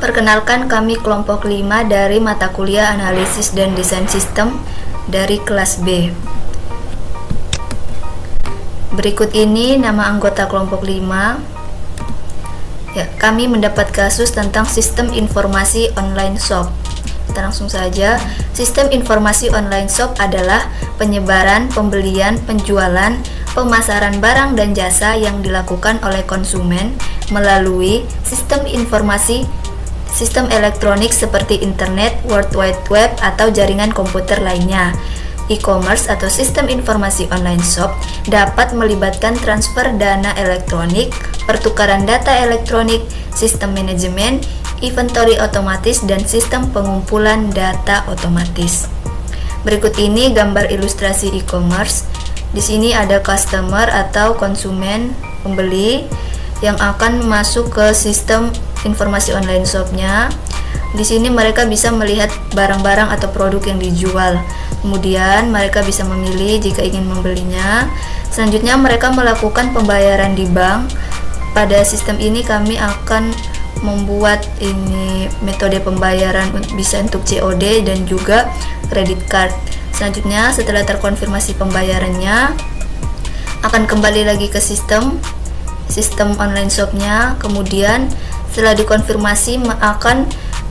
Perkenalkan, kami kelompok 5 dari mata kuliah Analisis dan Desain Sistem dari kelas B. Berikut ini nama anggota kelompok 5. Kami mendapat kasus tentang sistem informasi online shop. Kita langsung saja. Sistem informasi online shop adalah penyebaran, pembelian, penjualan, pemasaran barang dan jasa yang dilakukan oleh konsumen melalui sistem informasi, sistem elektronik seperti internet, World Wide Web, atau jaringan komputer lainnya. E-commerce atau sistem informasi online shop dapat melibatkan transfer dana elektronik, pertukaran data elektronik, sistem manajemen, inventory otomatis, dan sistem pengumpulan data otomatis. Berikut ini gambar ilustrasi e-commerce. Di sini ada customer atau konsumen, pembeli yang akan masuk ke sistem informasi online shopnya. Di sini mereka bisa melihat barang-barang atau produk yang dijual. Kemudian mereka bisa memilih jika ingin membelinya. Selanjutnya mereka melakukan pembayaran di bank. Pada sistem ini kami akan membuat ini metode pembayaran bisa untuk COD dan juga credit card. Selanjutnya setelah terkonfirmasi pembayarannya akan kembali lagi ke sistem online shopnya. Kemudian setelah dikonfirmasi akan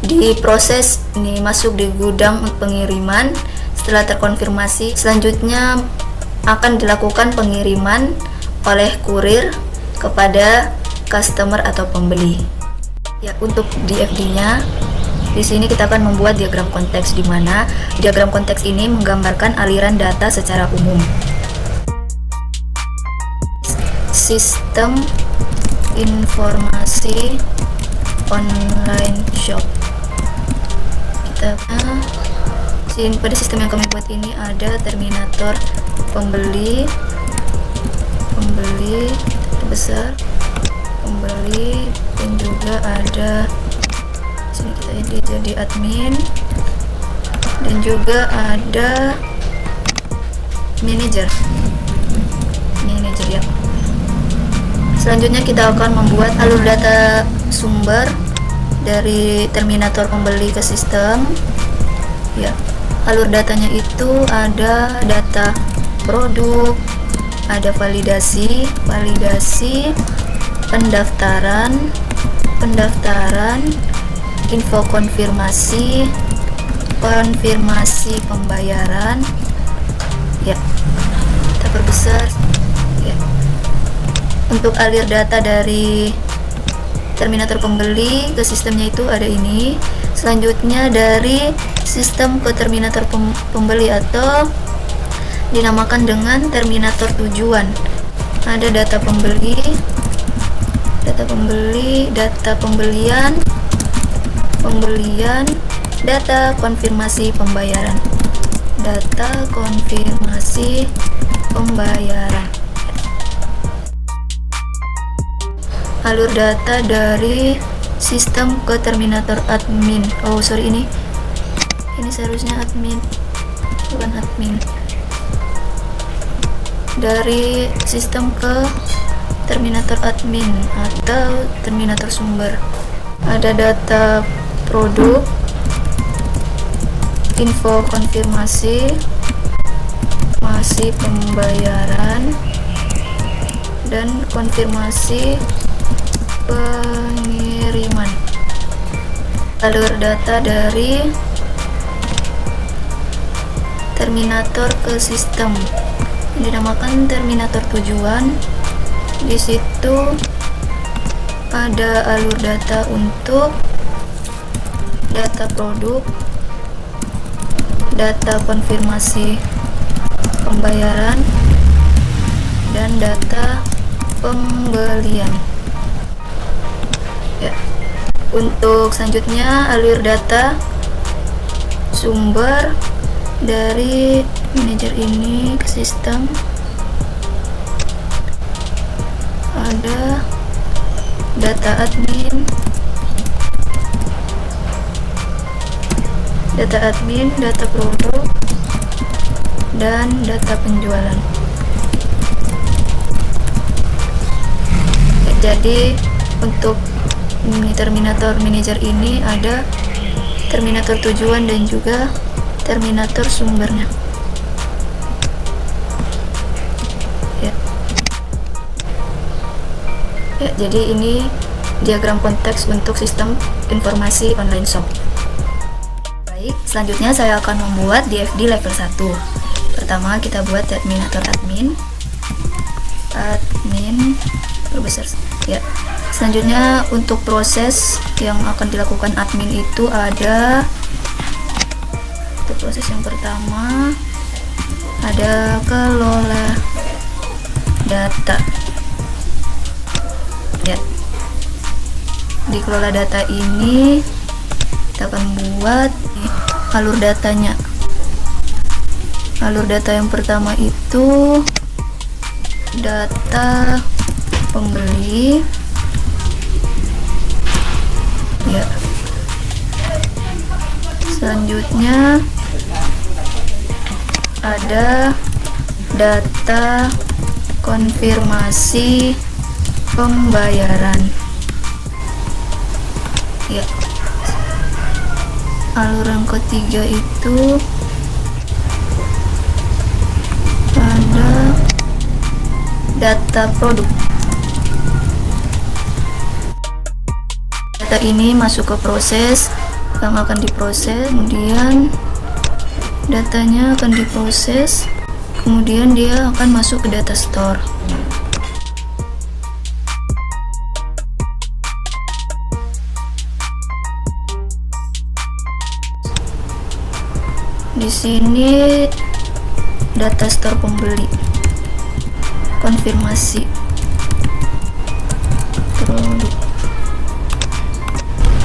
diproses masuk di gudang pengiriman. Setelah terkonfirmasi, selanjutnya akan dilakukan pengiriman oleh kurir kepada customer atau pembeli. Untuk DFD-nya, di sini kita akan membuat diagram konteks, di mana diagram konteks ini menggambarkan aliran data secara umum. Sistem informasi online shop. Pada sistem yang kami buat ini ada terminator pembeli terbesar, pembeli, dan juga ada sini kita edit jadi admin, dan juga ada manager ya. Selanjutnya kita akan membuat alur data sumber dari terminator pembeli ke sistem. Alur datanya itu ada data produk, ada validasi, pendaftaran, info konfirmasi pembayaran. Kita perbesar. Untuk alir data dari terminator pembeli ke sistemnya itu ada ini. Selanjutnya dari sistem ke terminator pembeli atau dinamakan dengan terminator tujuan. Ada data pembeli, data pembelian, data konfirmasi pembayaran. Alur data dari sistem ke terminator admin. Ini seharusnya admin, bukan admin. Dari sistem ke terminator admin atau terminator sumber. Ada data produk, info konfirmasi pembayaran, dan konfirmasi pengiriman. Alur data dari terminator ke sistem dinamakan terminator tujuan. Di situ ada alur data untuk data produk, data konfirmasi pembayaran, dan data pembelian. Untuk selanjutnya alur data sumber dari manajer ini ke sistem. Ada data admin, data produk, dan data penjualan. Jadi untuk Di Terminator Manager ini ada terminator tujuan dan juga terminator sumbernya. Ya, jadi ini diagram konteks untuk sistem informasi online shop. Baik, selanjutnya saya akan membuat DFD level 1. Pertama kita buat terminator admin perbesar. Ya. Selanjutnya untuk proses yang akan dilakukan admin itu ada, untuk proses yang pertama ada kelola data. Ya, di kelola data ini kita akan buat alur datanya. Alur data yang pertama itu data pembeli. Ya, selanjutnya ada data konfirmasi pembayaran. Ya, alur yang ketiga itu ada data produk. Data ini masuk ke proses yang akan diproses, kemudian datanya akan diproses, kemudian dia akan masuk ke data store. Di sini data store pembeli, konfirmasi produk.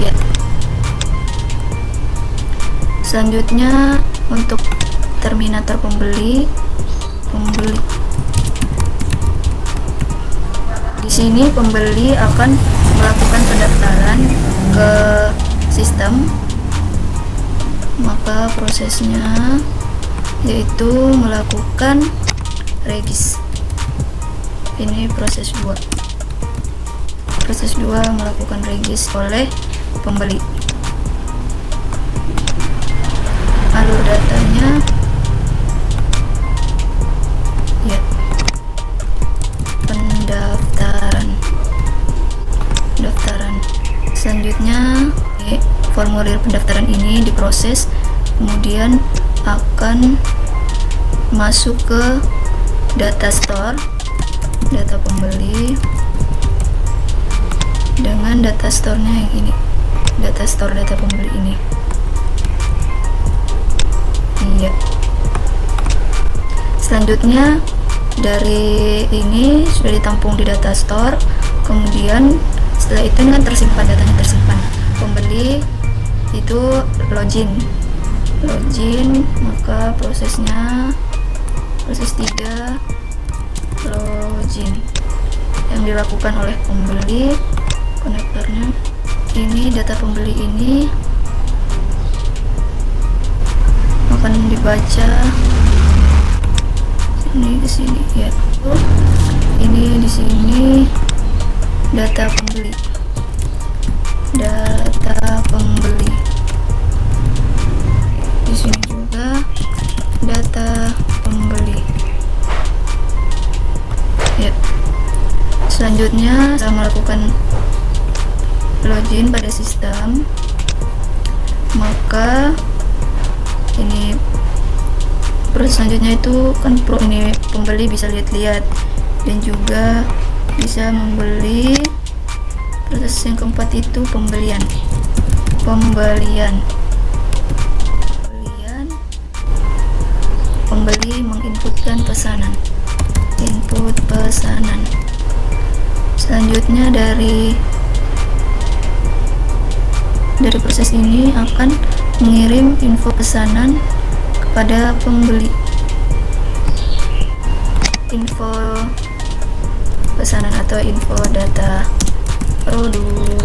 Ya. Selanjutnya untuk terminator pembeli. Di sini pembeli akan melakukan pendaftaran ke sistem. Maka prosesnya yaitu melakukan regis. Ini proses 2. Proses 2 melakukan regis oleh pembeli. Alur datanya ya, pendaftaran. Selanjutnya formulir pendaftaran ini diproses, kemudian akan masuk ke data store, data pembeli, dengan data store-nya yang ini, data store data pembeli ini. Iya. Selanjutnya dari ini sudah ditampung di data store, kemudian setelah itu kan tersimpan, datanya tersimpan. Pembeli itu login, maka prosesnya proses 3 login yang dilakukan oleh pembeli. Konektornya ini, data pembeli ini akan dibaca ini ke sini ya. Ini di sini data pembeli. Di sini juga data pembeli. Ya. Selanjutnya saya melakukan login pada sistem. Maka ini proses selanjutnya itu kan ini pembeli bisa lihat-lihat dan juga bisa membeli. Proses yang keempat itu pembelian. Pembeli menginputkan pesanan, input pesanan. Selanjutnya dari proses ini akan mengirim info pesanan kepada pembeli. Info pesanan atau info data produk.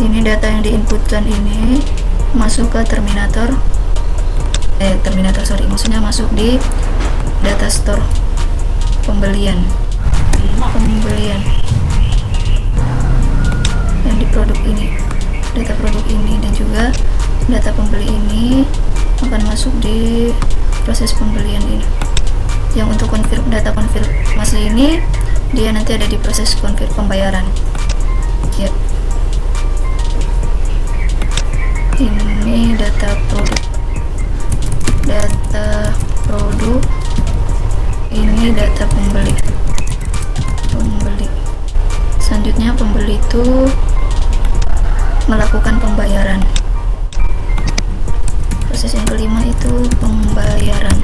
Ini data yang diinputkan ini masuk ke maksudnya masuk di data store pembelian. pembelian yang di produk ini, data produk ini, dan juga data pembeli ini akan masuk di proses pembelian ini. Yang untuk data konfirmasi ini dia nanti ada di proses pembayaran ya. Ini data produk, ini data pembeli. Selanjutnya pembeli itu melakukan pembayaran. Proses yang kelima itu pembayaran.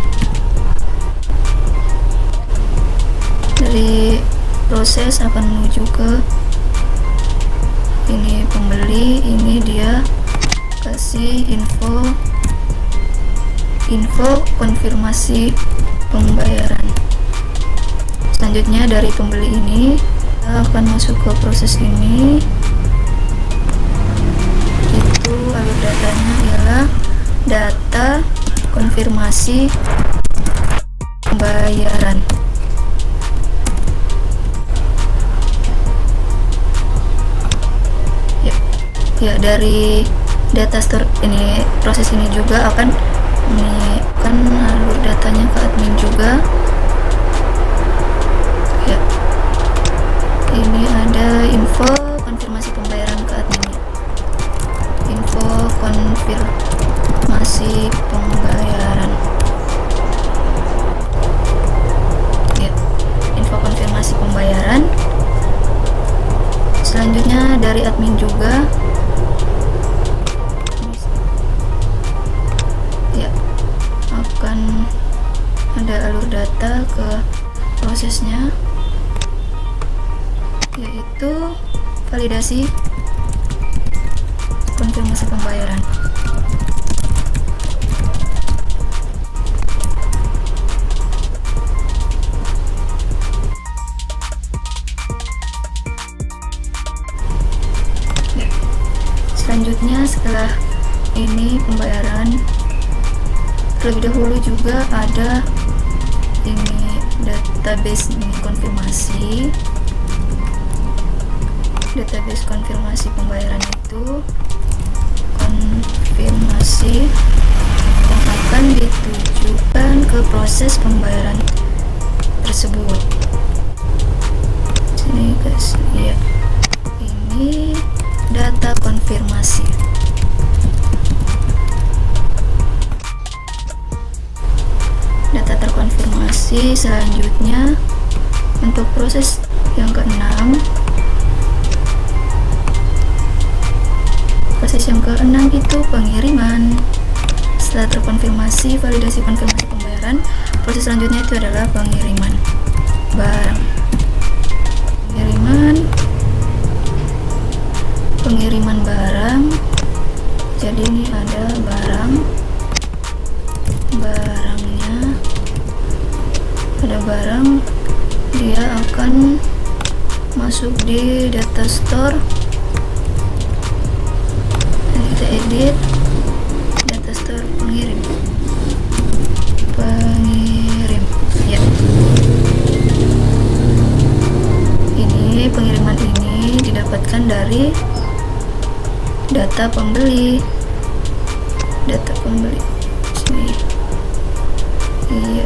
Dari proses akan menuju ke ini pembeli, ini dia kasih info konfirmasi pembayaran. Selanjutnya dari pembeli ini kita akan masuk ke proses ini. Itu alur datanya ialah data konfirmasi pembayaran. Ya, dari data store ini, proses ini juga akan menyiapkan alur datanya ke admin juga ya. Ini ada info konfirmasi pembayaran ke admin, info konfirmasi pembayaran ya, info konfirmasi pembayaran. Selanjutnya dari admin juga akan ada alur data ke prosesnya, yaitu validasi konfirmasi pembayaran. Selanjutnya setelah ini pembayaran, terlebih dahulu juga ada ini database ini konfirmasi. Database konfirmasi pembayaran itu konfirmasi yang akan ditujukan ke proses pembayaran tersebut. Sini guys, ya. Ini data konfirmasi. Data terkonfirmasi. Selanjutnya untuk proses yang keenam, itu pengiriman. Setelah terkonfirmasi validasi konfirmasi pembayaran, proses selanjutnya itu adalah pengiriman barang. Pengiriman barang. Jadi ini ada barangnya, ada barang, dia akan masuk di data store. Kita edit data store pengirim ya. Ini pengiriman ini didapatkan dari data pembeli sini. Iya,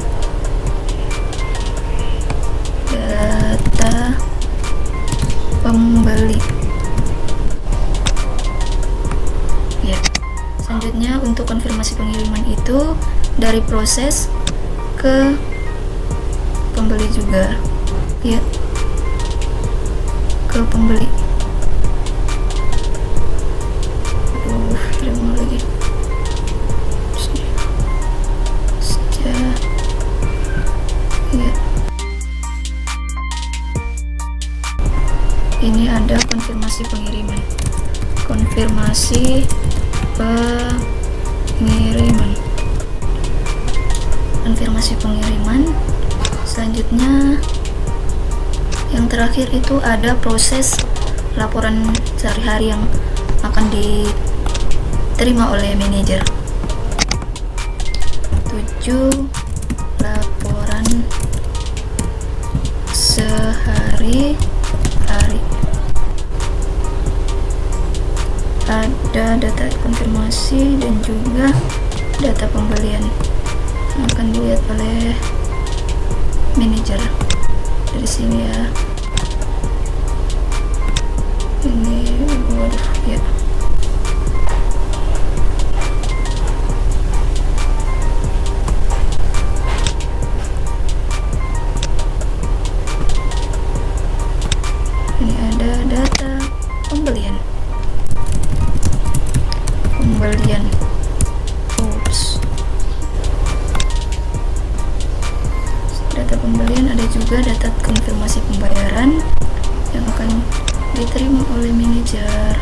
data pembeli ya. Selanjutnya untuk konfirmasi pengiriman itu dari proses ke pembeli juga ya, ke pembeli. Tidak mau lagi. Ya. Ini ada konfirmasi pengiriman. Konfirmasi pengiriman. Selanjutnya yang terakhir itu ada proses laporan sehari-hari yang akan diterima oleh manajer. 7. Laporan sehari-hari. hari ada data konfirmasi dan juga data pembelian yang akan dilihat oleh manajer dari sini ya. Ini waduh ya. Ini ada data pembelian. Oops. Data pembelian, ada juga data konfirmasi pembayaran yang akan diterima oleh manajer.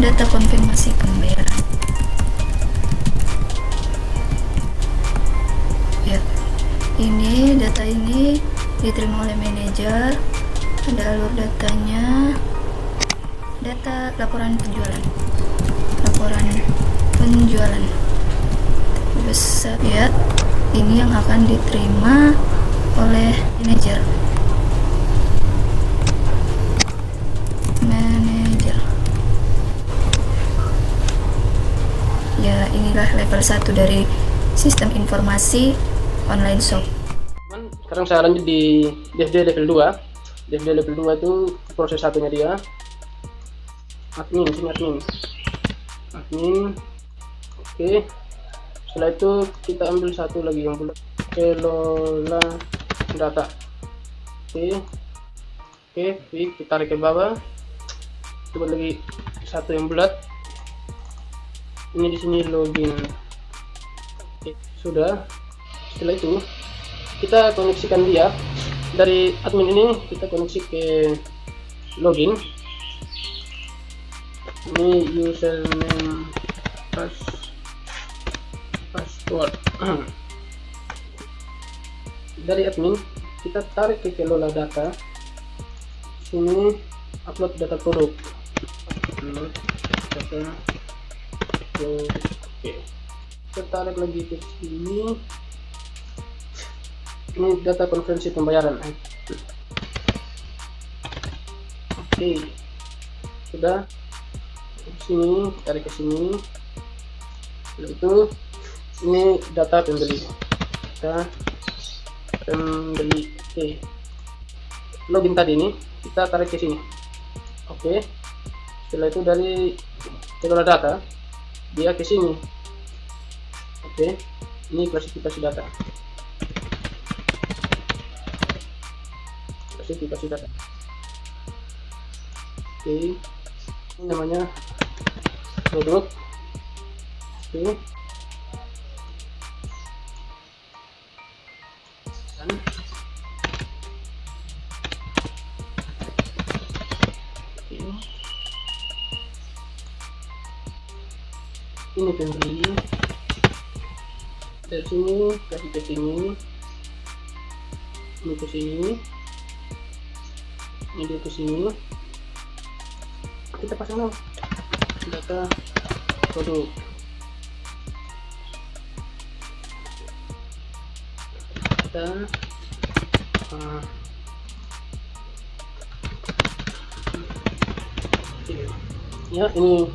Data konfirmasi pembayaran. Ya, ini data ini diterima oleh manajer. Ada alur datanya, data laporan penjualan, besar ya. Ini yang akan diterima oleh manajer. Ya, inilah level 1 dari sistem informasi online shop. Sekarang saya lanjut di DFD level 2. DFD level 2 itu proses satunya dia admin. Oke, setelah itu kita ambil satu lagi yang bulat, kelola data. Oke, kita tarik ke bawah, coba lagi satu yang bulat, ini di sini login. Oke, sudah. Setelah itu kita koneksikan dia dari admin ini, kita koneksi ke login. Ini username, password. Dari admin kita tarik ke kelola data. Sini upload data produk. Oke. Kita tarik lagi ke sini. Ini data konferensi pembayaran. Oke, sudah. Sini tarik ke sini. Lalu itu ini data pembeli. Oke, login tadi ini kita tarik ke sini. Oke, setelah itu dari kelola data dia ke sini. Oke, ini klasifikasi data. Oke, ini namanya produk. Oke, ini pembeli. Dari sini kasih ke sini, ini ke sini, ini dia ke sini. Kita pasang data produk. Dan ya, ini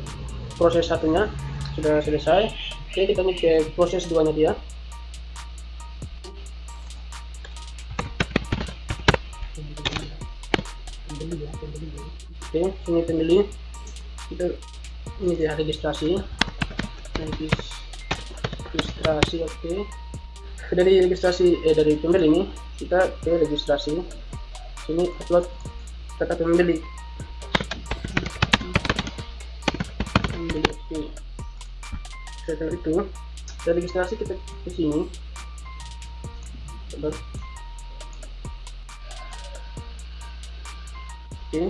proses satunya sudah selesai. Oke, kita lanjut ke proses 2-nya dia. Oke, ini pembeli. Kita ini dia registrasi. Oke. Dari registrasi dari pembeli ini kita ke registrasi. Sini upload data pembeli. Oke. Setelah itu dari registrasi kita ke sini. Oke,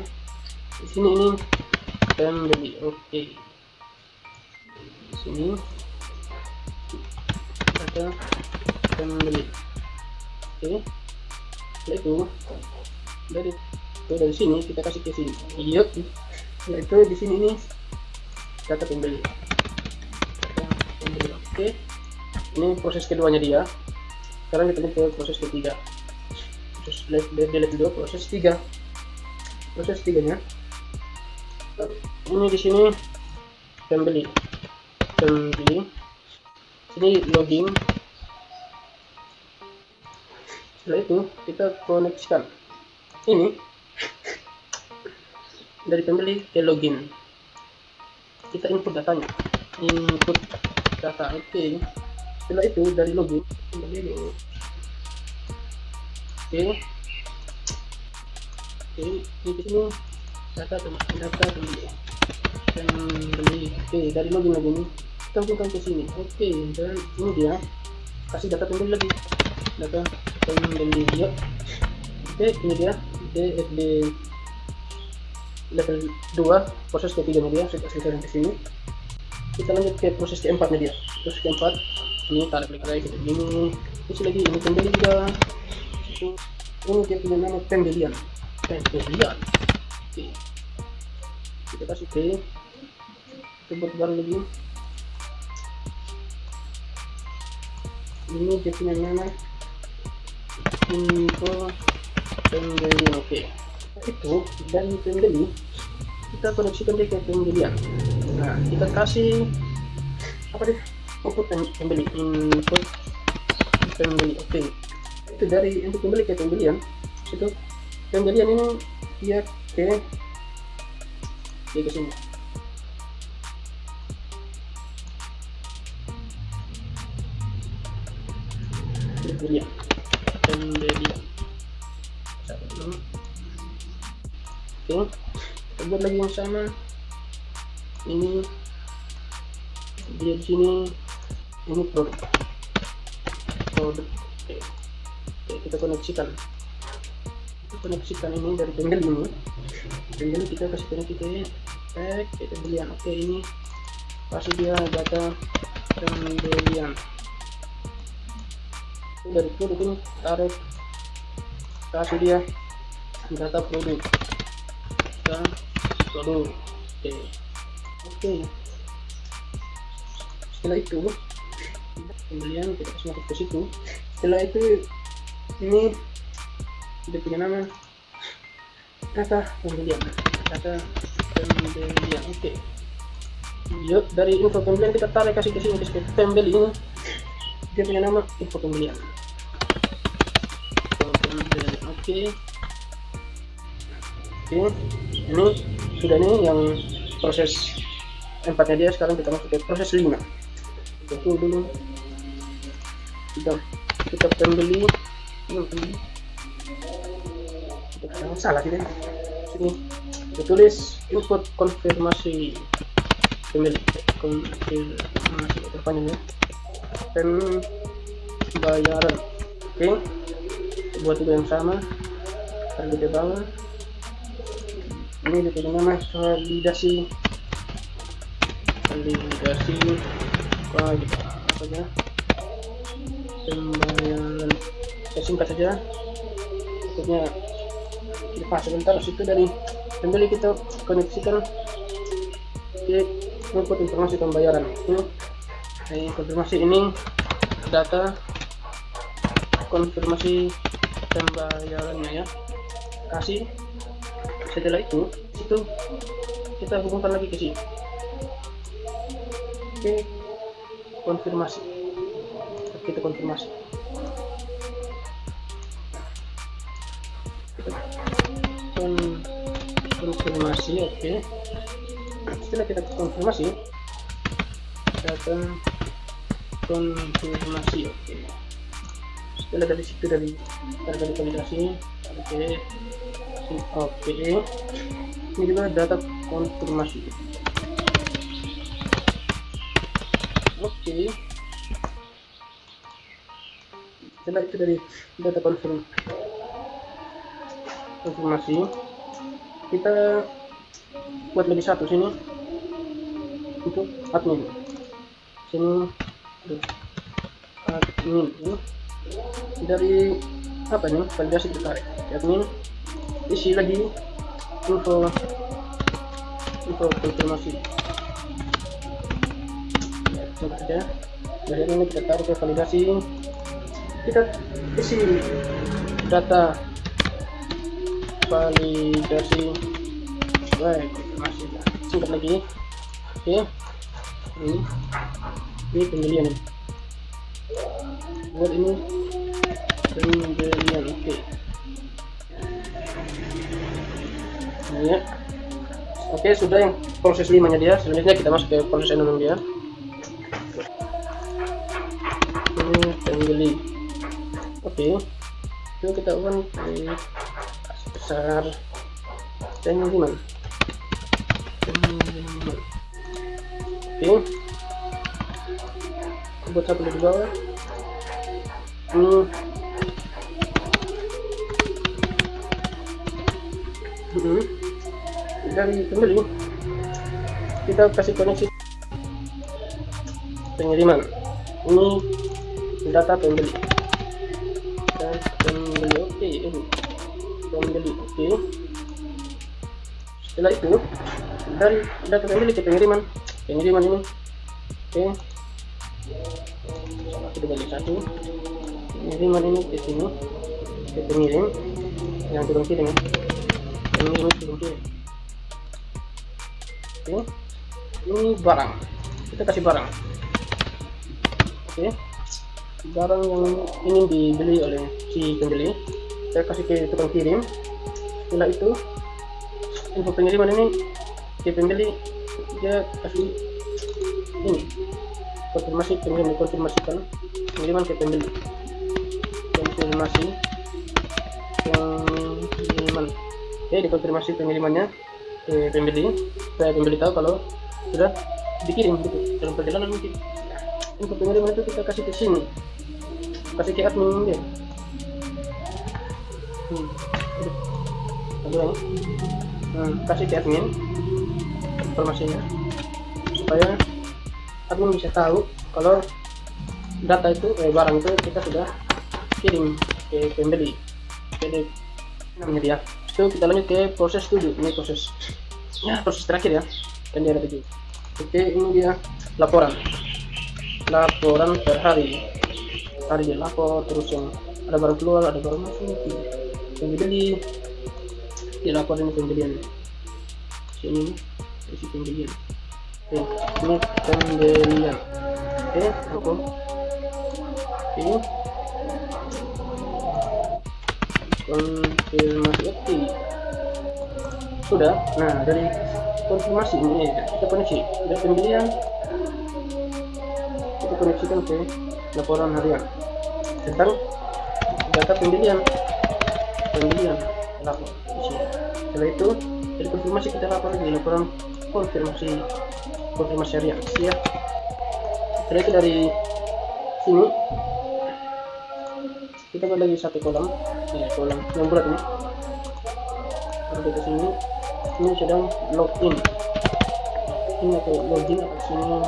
di sini ini pembeli. Oke, di sini ada pembeli. Oke, setelah itu dari sini kita kasih ke sini. Iya, setelah itu di sini nih data pembeli. Oke, ini proses keduanya dia. Sekarang kita ke proses ketiga. Terus delete dulu proses 3. Proses 3-nya ini di sini pembeli. Sini login. Setelah itu kita koneksikan ini dari pembeli ke login. Kita input datanya, input data. Oke. Setelah itu dari login kembali dulu. Oke, ini di sini data pembeli. Oke, dari login lagi ini kita ke sini. Oke, dan ini dia kasih data pembeli lagi, data pembeli dia. Oke, ini dia DFD level 2, proses ketiga dia. Saya kasih ke sini. Kita lanjut ke proses keempatnya dia. Terus keempat ini tarik lagi kita gini. Terus lagi ini pembeli juga. Ini dia punya nama pembelian. Oke, kita kasih T. Kita buat baru lagi. Ini dia punya nama info pembelian. Oke, itu dari pembeli kita koneksikan dia ke pembelian. Nah, kita kasih apa deh, input pembeli, input pembeli. Oke, itu dari input pembeli ke pembelian. Itu pembelian ini dia ke sini. Pembelian. Oke, kita buat lagi yang sama. Ini dia di sini, ini produk. Oke, kita koneksikan ini dari pembeli ini. Pembeli kita kasih koneksi ke pembelian. Oke, ini kasih dia data pembelian. Dari produk ini tarik, kasih dia data produk. Oke. Setelah itu pembelian kita kasih masuk ke situ. Setelah itu ini dia punya nama data pembelian. Oke. Yuk, dari info pembelian kita tarik kasih ke sini ke pembeli ini. Dia punya nama info pembelian. Oke. Ini sudah nih yang proses 4-nya dia. Sekarang kita masuk ke proses 5. Kita dulu. Kita pembeli. Salah tidak? Sini. Kita tulis input konfirmasi pembeli. Konfirmasi terpanjangnya. Pembayaran. Oke. Buat juga yang sama. Taruh di bawah. Ini dia punya nama validasi saja pembayaran. Saya singkat saja, maksudnya lepas sebentar. Situ dari pembeli kita koneksikan ke input informasi pembayaran. Ini konfirmasi, ini data konfirmasi pembayarannya ya, kasih. Setelah itu kita hubungkan lagi ke sini. Oke, konfirmasi. Kita konfirmasi. Konfirmasi. Oke. Setelah kita konfirmasi, data konfirmasi. Oke. Setelah dari situ dari validasi. Oke, ini juga data konfirmasi. Oke, setelah itu dari data konfirmasi kita buat lagi satu sini untuk admin. Sini admin ini dari apa nih, validasi kita tarik admin. Isi lagi info konfirmasi. Coba aja Dari ini kita taruh ke validasi, kita isi data validasi, baik masih singkat lagi. Oke, ini pembelian nih, buat ini pembelian. Oke, ini ya. Oke, sudah yang proses 5 nya dia. Selanjutnya kita masuk ke proses 6 dia. Ini pembeli. Oke, itu kita ubah besar pengiriman. Oke, buat satu di bawah. Dari pembeli kita kasih koneksi pengiriman. Ini data pembeli. Dan pembeli, oke, ini pembeli. Oke, setelah itu dari data pembeli ke pengiriman ini. Oke, kita bagi satu pengiriman ini ke sini, ke pengirim yang turun kirim ya. Pengirim turun kirim. Oke, ini barang, kita kasih barang. Oke, barang yang ingin dibeli oleh si pembeli, saya kasih ke tukang kirim. Setelah itu info pengiriman ini ke pembeli, dia kasih ini konfirmasi pengiriman, konfirmasikan pengiriman ke pembeli, konfirmasi pengiriman. Oke, dikonfirmasi pengirimannya ke pembeli, supaya pembeli tahu kalau sudah dikirim gitu. Dalam perjalanan mungkin info pengiriman itu kita kasih ke sini, kasih ke admin dia. Kasih ke admin informasinya, supaya admin bisa tahu kalau data itu barang itu kita sudah kirim ke pembeli. Jadi namanya dia. Itu kita lanjut ke proses 7. Ini proses terakhir ya, dan dia ada 7. Oke, ini dia laporan per hari dia lapor, terus yang ada barang keluar, ada barang masuk, pembeli dilapor. Ini pembelian sini, isi pembelian. Oke, ini pembelian. Oke, aku ini konfirmasi. Oke, sudah. Nah, dari konfirmasi ini kita koneksi dari pembelian, kita koneksikan ke laporan harian tentang data pembelian lapor isi. Setelah itu dari konfirmasi kita lapor lagi laporan konfirmasi harian. Siap. Setelah itu dari sini kita buat lagi satu kolom yang berat ini. Kalau kita sini, ini sedang login, ini atau login atau sini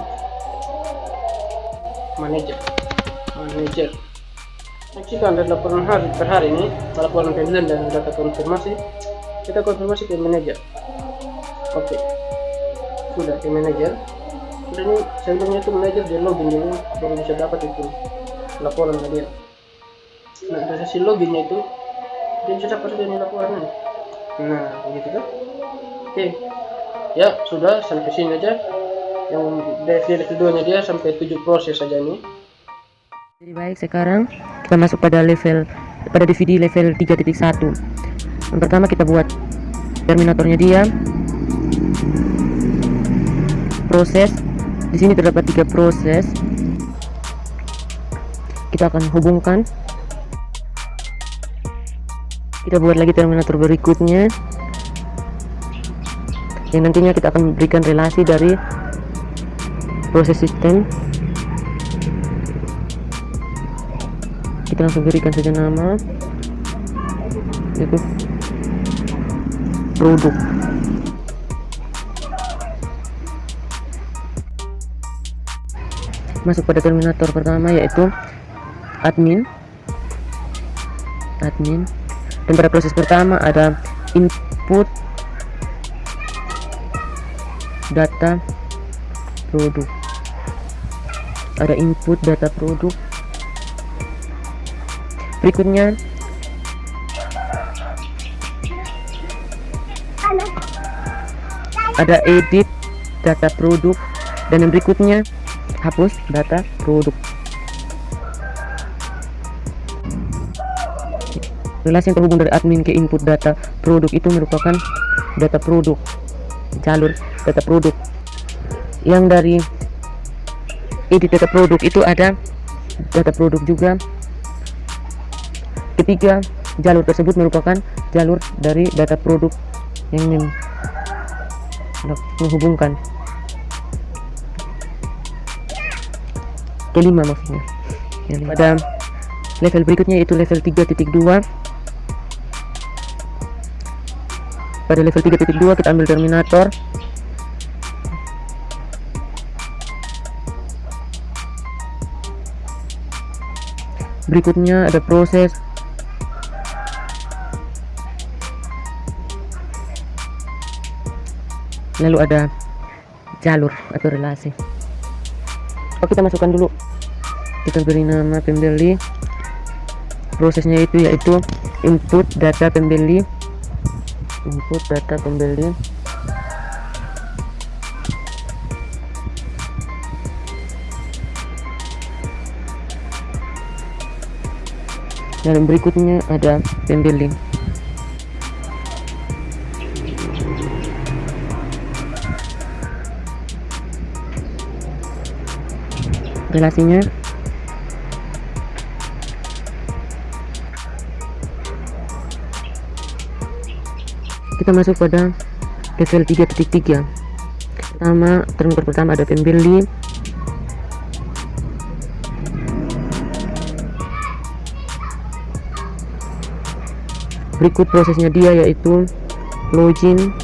manager. Saksikan dari laporan per hari ini, laporan pembelian dan data konfirmasi. Kita konfirmasi ke manager. Oke, sudah ke manager. Sudah, ini sebelumnya itu manager dia login dulu baru bisa dapat itu laporan dia. Nah, dari sesi loginnya itu dia bisa dapat ini laporannya. Nah, begitu kan? Oke, ya sudah sampai sini aja. Yang dari keduanya dia sampai 7 proses saja ini. Jadi baik, sekarang kita masuk pada DVD level 3.1. Yang pertama kita buat terminatornya dia. Proses di sini terdapat 3 proses. Kita akan hubungkan. Kita buat lagi terminator berikutnya, yang nantinya kita akan berikan relasi dari proses sistem. Kita langsung berikan saja nama, yaitu produk. Masuk pada terminator pertama, yaitu admin. Dan pada proses pertama ada input data produk ada input data produk. Berikutnya ada edit data produk, dan yang berikutnya hapus data produk. Relasi yang terhubung dari admin ke input data produk itu merupakan data produk, jalur data produk. Yang dari edit data produk itu ada data produk juga. Ketiga jalur tersebut merupakan jalur dari data produk yang menghubungkan. Kelima maksudnya. Pada level berikutnya yaitu level 3.2. Pada level 3.2 kita ambil terminator. Berikutnya ada proses. Lalu ada jalur atau relasi. Kita masukkan dulu. Kita beri nama pembeli. Prosesnya itu yaitu input data pembeli. Input data pembeli. Dan berikutnya ada pembeli. Relasinya kita masuk pada level 3.3. Terminal pertama ada pembeli. Berikut prosesnya dia yaitu login,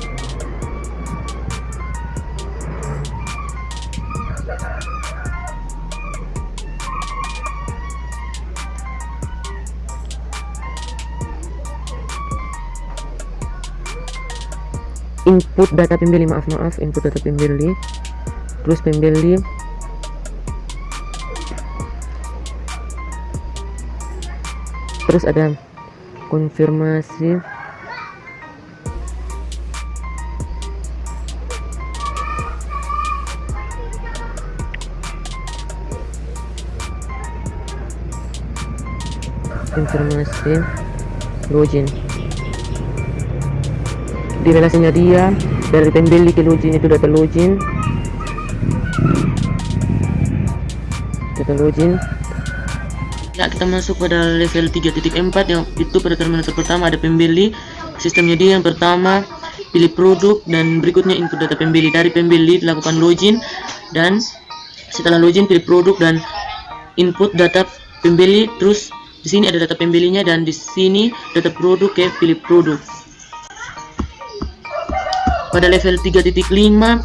input data pembeli, input data pembeli, terus pembeli, terus ada konfirmasi, login. Di relasinya dia dari pembeli ke login itu data login. Ya, kita masuk pada level 3.4 yang itu pada terminal pertama ada pembeli. Sistemnya dia yang pertama pilih produk dan berikutnya input data pembeli. Dari pembeli lakukan login dan setelah login pilih produk dan input data pembeli. Terus di sini ada data pembelinya dan di sini data produk ke pilih produk. Pada level 3.5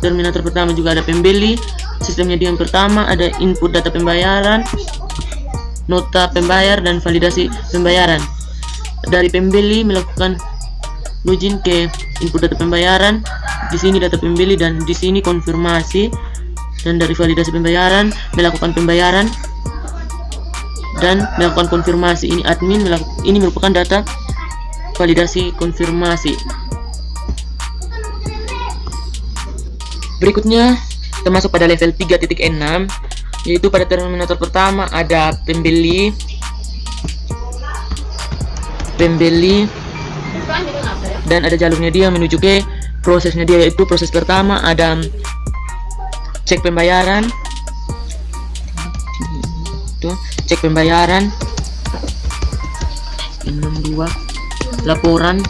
terminator pertama juga ada pembeli. Sistemnya dia yang pertama ada input data pembayaran, nota pembayar dan validasi pembayaran. Dari pembeli melakukan login ke input data pembayaran. Di sini data pembeli dan di sini konfirmasi. Dan dari validasi pembayaran melakukan pembayaran dan melakukan konfirmasi. Ini admin ini merupakan data validasi konfirmasi. Berikutnya kita masuk pada level 3.6 yaitu pada terminator pertama ada pembeli dan ada jalurnya dia menuju ke prosesnya dia, yaitu proses pertama ada cek pembayaran, cek pembayaran, 62 laporan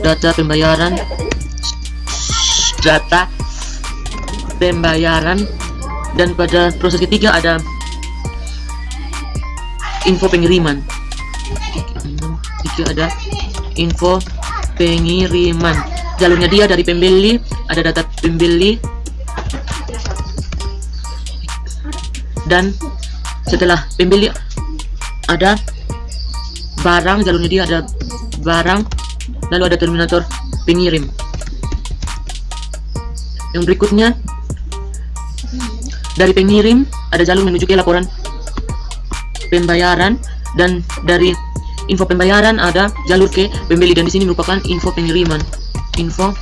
data pembayaran, dan pada proses ketiga ada info pengiriman. Ada info pengiriman. Jalurnya dia dari pembeli, ada data pembeli, dan setelah pembeli ada barang. Jalurnya dia ada barang, lalu ada terminator pengirim. Yang berikutnya dari pengirim ada jalur menuju ke laporan pembayaran, dan dari info pembayaran ada jalur ke pembeli, dan di sini merupakan info pengiriman. Info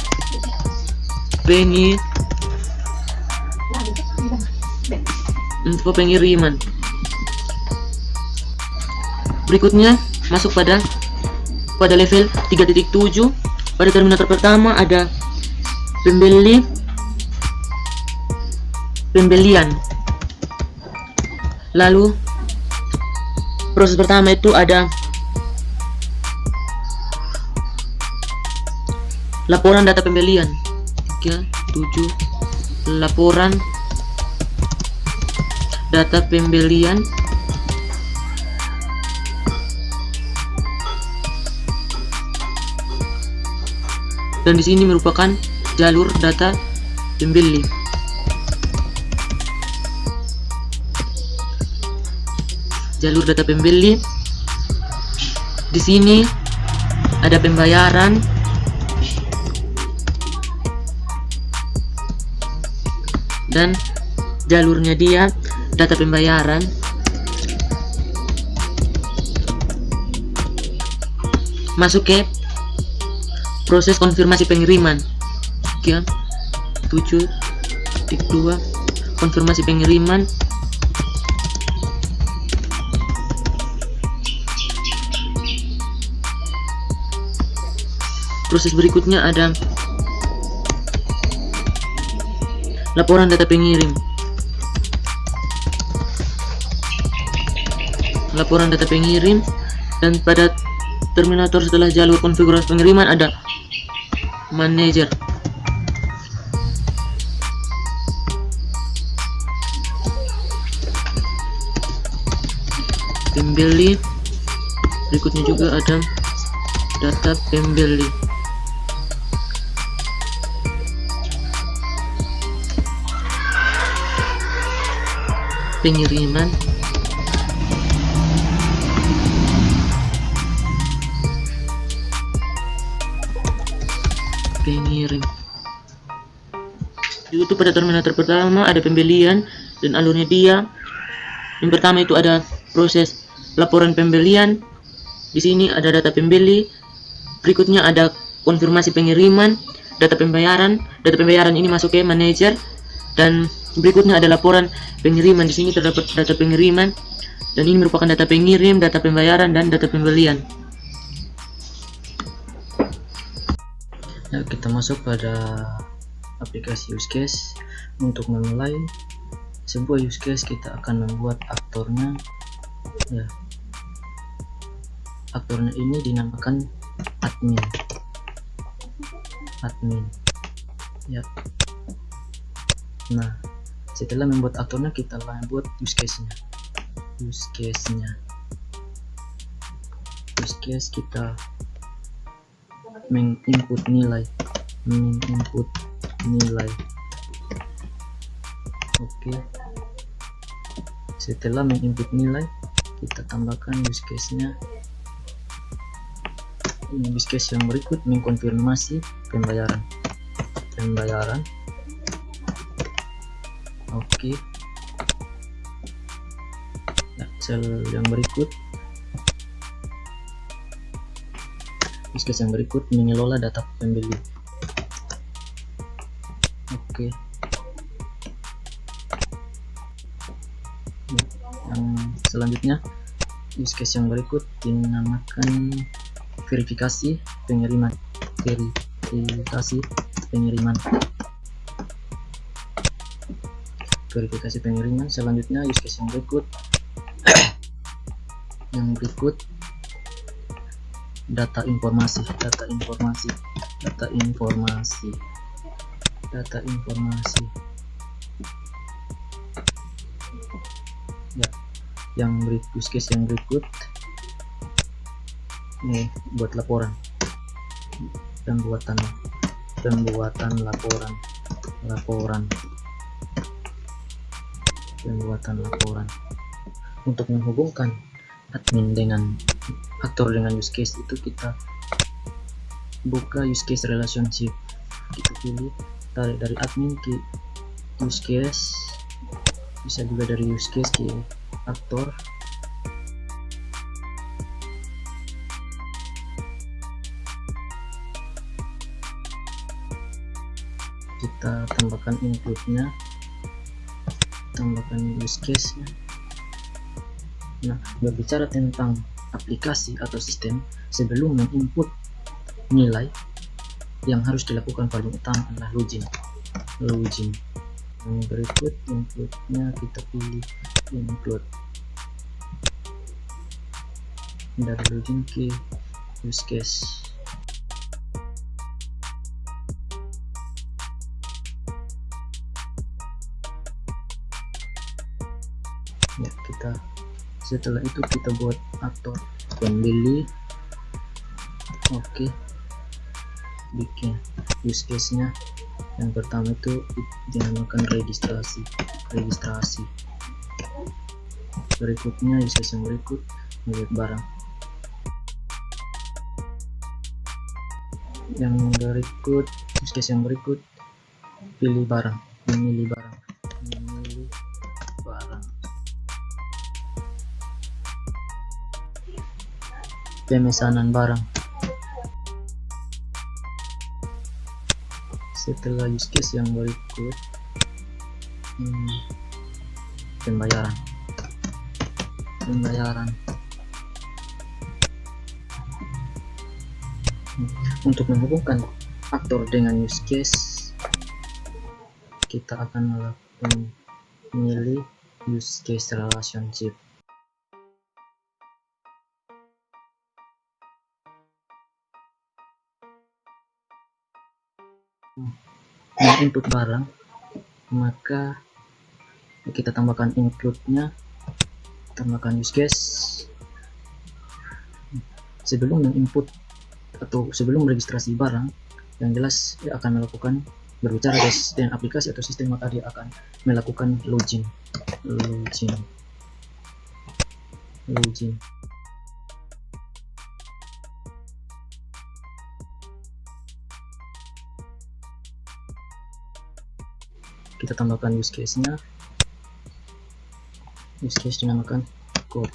pengiriman. Berikutnya masuk pada level 3.7. Pada terminator pertama ada pembelian. Lalu proses pertama itu ada laporan data pembelian. 3.7 laporan data pembelian. Dan di sini merupakan jalur data pembeli. Jalur data pembeli. Di sini ada pembayaran, dan jalurnya dia data pembayaran. Masuk ke proses konfirmasi pengiriman. 7.2 konfirmasi pengiriman. Proses berikutnya ada laporan data pengirim. Laporan data pengirim, dan pada terminator setelah jalur konfigurasi pengiriman ada manajer. Pembeli. Berikutnya juga ada data pembeli. Pengiriman. Pengirim. Itu pada terminator pertama ada pembelian dan alurnya dia. Yang pertama itu ada proses laporan pembelian. Di sini ada data pembeli. Berikutnya ada konfirmasi pengiriman, data pembayaran. Data pembayaran ini masuk ke manajer, dan berikutnya ada laporan pengiriman. Di sini terdapat data pengiriman, dan ini merupakan data pengirim, data pembayaran, dan data pembelian. Ya, kita masuk pada aplikasi use case. Untuk memulai sebuah use case, kita akan membuat aktornya. Ya, aktornya ini dinamakan admin. Ya. Nah, setelah membuat aktornya, kita buat use case-nya. Use case kita menginput nilai. Oke. Setelah menginput nilai, kita tambahkan use case-nya. Ini use case yang berikut mengkonfirmasi pembayaran. Oke. Ya, sel yang berikut. Use case yang berikut mengelola data pembeli. Oke. Yang selanjutnya, use case yang berikut dinamakan verifikasi pengiriman. Verifikasi pengiriman. Selanjutnya use case yang berikut data informasi. Ya, yang use case yang berikut nih, buat laporan, pembuatan laporan. Untuk menghubungkan admin dengan aktor dengan use case itu, kita buka use case relationship. Kita pilih, tarik dari admin ke use case, bisa juga dari use case ke aktor. Kita tambahkan include-nya, tambahkan use case-nya. Nah, berbicara tentang aplikasi atau sistem, sebelum menginput nilai, yang harus dilakukan paling utama adalah login. Yang berikut include-nya kita pilih include, dari login ke use case. Ya, setelah itu kita buat aktor pembeli. Oke, bikin use case nya yang pertama itu dinamakan registrasi. Berikutnya use case yang berikut melihat barang. Use case yang berikut memilih barang. Pemesanan barang. Setelah use case yang berikut, pembayaran. Untuk menghubungkan aktor dengan use case, kita akan melakukan memilih use case relationship. Input barang, maka kita tambahkan include-nya, tambahkan use case. Sebelum menginput atau sebelum registrasi barang, yang jelas dia akan melakukan berbicara dengan aplikasi atau sistem, maka dia akan melakukan login. Kita tambahkan use case-nya. Use case dinamakan code.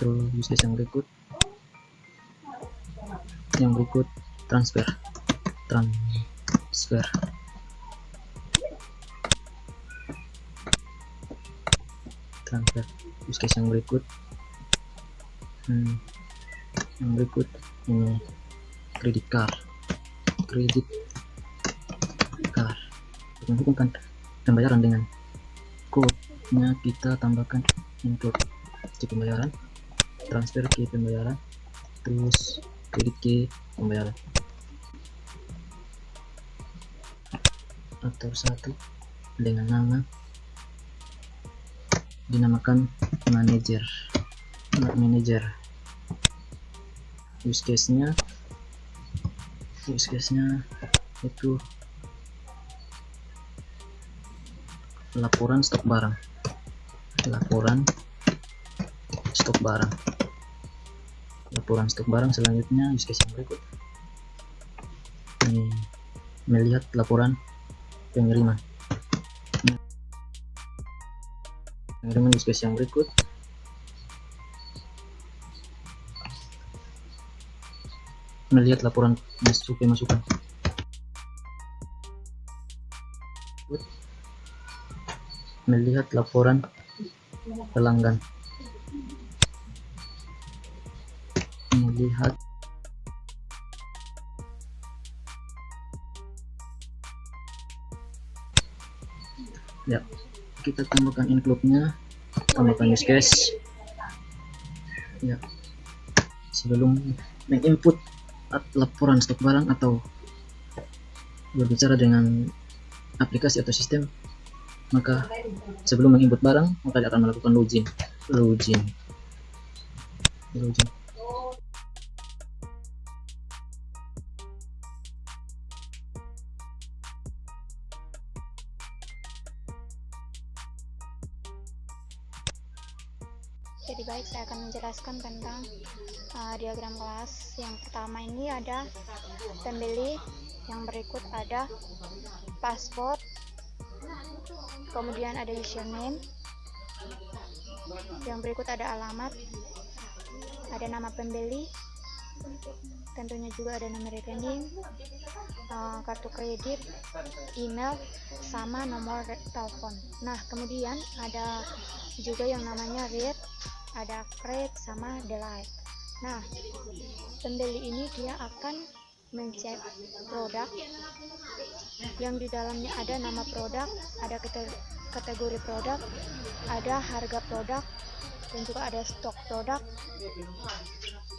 Terus use case yang berikut transfer. Use case yang berikut ini credit card. Menghubungkan pembayaran dengan code-nya, kita tambahkan include ke pembayaran, transfer ke pembayaran, terus kredit ke pembayaran. Aktor 1 dengan nama dinamakan manager. Use case-nya itu laporan stok barang. Selanjutnya use case yang berikut ini melihat laporan pengiriman. Use case yang berikut melihat laporan pemasukan. Melihat laporan pelanggan. Ya, kita tambahkan include-nya, tambahkan use case. Ya, sebelum menginput laporan stok barang atau berbicara dengan aplikasi atau sistem, maka sebelum menginput barang, maka dia akan melakukan login. Jadi baik saya akan menjelaskan tentang diagram kelas. Yang pertama ini ada pembeli, yang berikut ada password, kemudian ada username, yang berikut ada alamat, ada nama pembeli, tentunya juga ada nomor rekening, kartu kredit, email, sama nomor telepon. Nah, kemudian ada juga yang namanya read, ada create, sama delete. Nah, pembeli ini dia akan mencek produk yang di dalamnya ada nama produk, ada kategori produk, ada harga produk, dan juga ada stok produk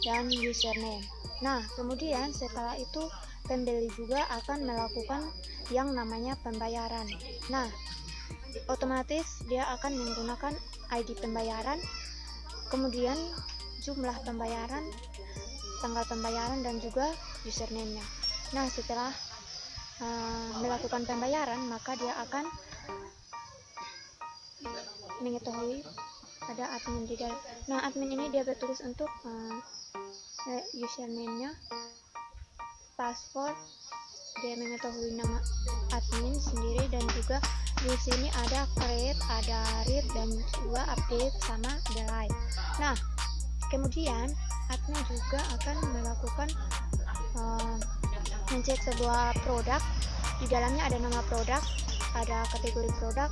dan username. Nah, kemudian setelah itu pembeli juga akan melakukan yang namanya pembayaran. Nah, otomatis dia akan menggunakan ID pembayaran, kemudian jumlah pembayaran, tanggal pembayaran, dan juga username-nya. Nah, setelah melakukan pembayaran, maka dia akan mengetahui ada admin di dalam. Nah, admin ini dia bertulis untuk username-nya, password, dia mengetahui nama admin sendiri, dan juga di sini ada create, ada read, dan juga update sama delete. Nah, kemudian admin juga akan melakukan mencek sebuah produk, di dalamnya ada nama produk, ada kategori produk,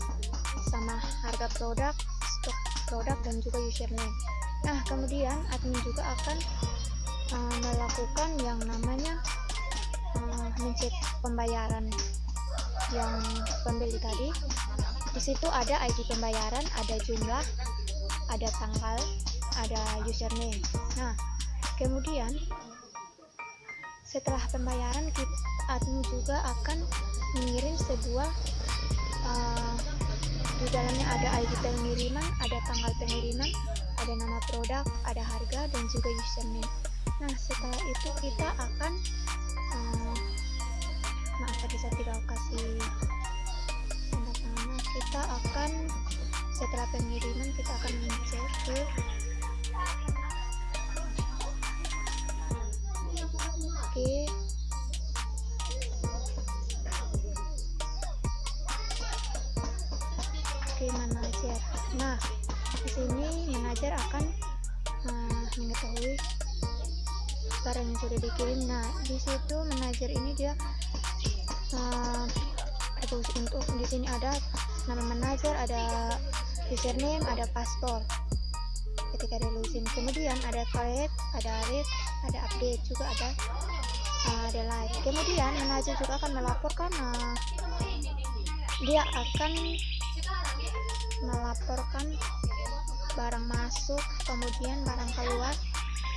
sama harga produk, stok produk, dan juga username. Nah, kemudian admin juga akan melakukan yang namanya mencek pembayaran yang pembeli tadi. Di situ ada ID pembayaran, ada jumlah, ada tanggal, ada username. Nah, kemudian setelah pembayaran, admin juga akan mengirim sebuah di dalamnya ada ID pengiriman, ada tanggal pengiriman, ada nama produk, ada harga, dan juga username. Nah, setelah itu kita akan maaf tadi saya tidak kasih tanda tangan. Kita akan setelah pengiriman kita akan mencek ke manajer. Nah, di sini manajer akan mengetahui barang yang sudah dikirim. Nah, di situ manajer ini dia untuk di sini ada nama manajer, ada username, ada password ketika di login. Kemudian ada create, ada read, ada update, juga ada delete. Kemudian manajer juga akan melaporkan dia akan melaporkan barang masuk, kemudian barang keluar,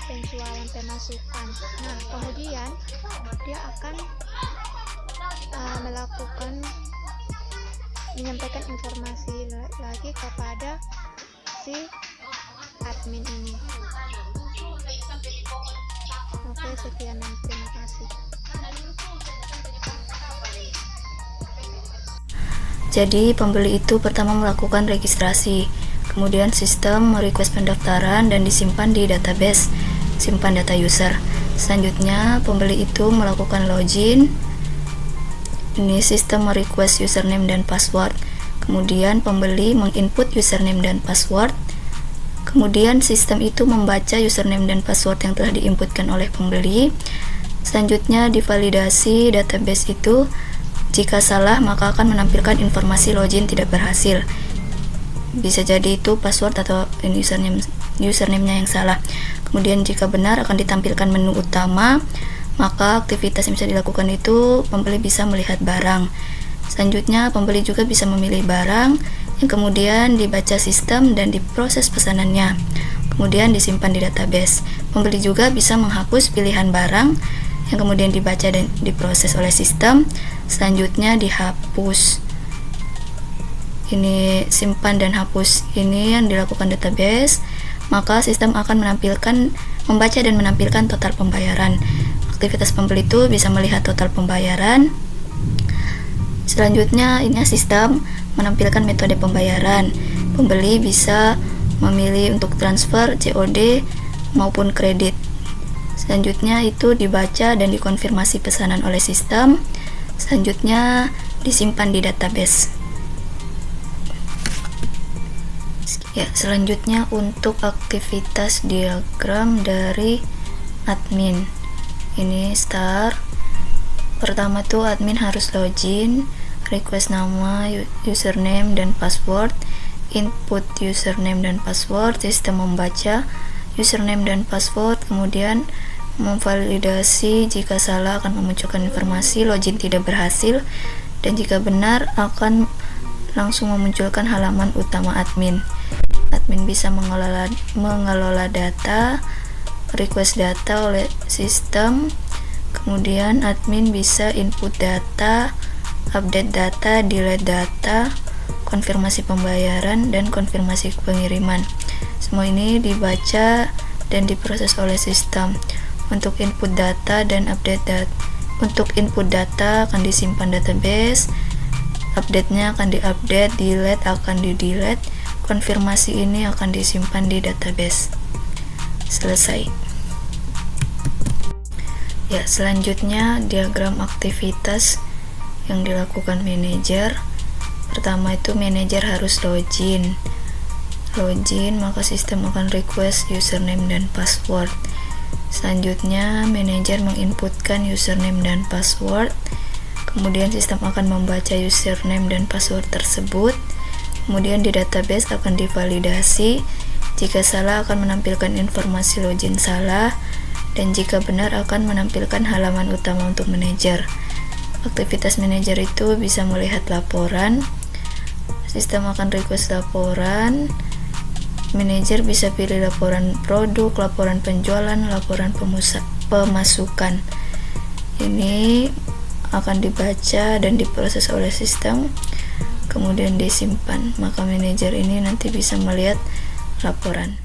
penjualan, pemasukan. Nah, kemudian dia akan menyampaikan informasi lagi kepada si admin ini. Oke, sekian dan terima kasih. Jadi pembeli itu pertama melakukan registrasi, kemudian sistem merequest pendaftaran dan disimpan di database simpan data user. Selanjutnya pembeli itu melakukan login, ini sistem merequest username dan password, kemudian pembeli menginput username dan password, kemudian sistem itu membaca username dan password yang telah diinputkan oleh pembeli. Selanjutnya divalidasi database itu. Jika salah, maka akan menampilkan informasi login tidak berhasil. Bisa jadi itu password atau username-nya yang salah. Kemudian jika benar, akan ditampilkan menu utama. Maka aktivitas yang bisa dilakukan itu pembeli bisa melihat barang. Selanjutnya pembeli juga bisa memilih barang yang kemudian dibaca sistem dan diproses pesanannya. Kemudian disimpan di database. Pembeli juga bisa menghapus pilihan barang yang kemudian dibaca dan diproses oleh sistem. Selanjutnya dihapus. Ini simpan dan hapus ini yang dilakukan database. Maka sistem akan membaca dan menampilkan total pembayaran. Aktivitas pembeli itu bisa melihat total pembayaran. Selanjutnya ini sistem menampilkan metode pembayaran. Pembeli bisa memilih untuk transfer, COD, maupun kredit. Selanjutnya itu dibaca dan dikonfirmasi pesanan oleh sistem. Selanjutnya disimpan di database. Ya, selanjutnya untuk aktivitas diagram dari admin. Ini start. Pertama tuh admin harus login, request nama, username dan password, input username dan password, sistem membaca username dan password, kemudian memvalidasi. Jika salah akan memunculkan informasi login tidak berhasil, dan jika benar akan langsung memunculkan halaman utama admin. Admin bisa mengelola data, request data oleh sistem, kemudian admin bisa input data, update data, delete data, konfirmasi pembayaran, dan konfirmasi pengiriman. Semua ini dibaca dan diproses oleh sistem. Untuk input data dan update data, untuk input data akan disimpan database, update-nya akan diupdate, delete akan di-delete, konfirmasi ini akan disimpan di database. Selesai. Ya, selanjutnya diagram aktivitas yang dilakukan manajer. Pertama itu manajer harus login, maka sistem akan request username dan password. Selanjutnya manajer menginputkan username dan password, kemudian sistem akan membaca username dan password tersebut, kemudian di database akan divalidasi. Jika salah akan menampilkan informasi login salah, dan jika benar akan menampilkan halaman utama untuk manajer. Aktivitas manajer itu bisa melihat laporan, sistem akan request laporan, manajer bisa pilih laporan produk, laporan penjualan, laporan pemasukan. Ini akan dibaca dan diproses oleh sistem, kemudian disimpan, maka manajer ini nanti bisa melihat laporan.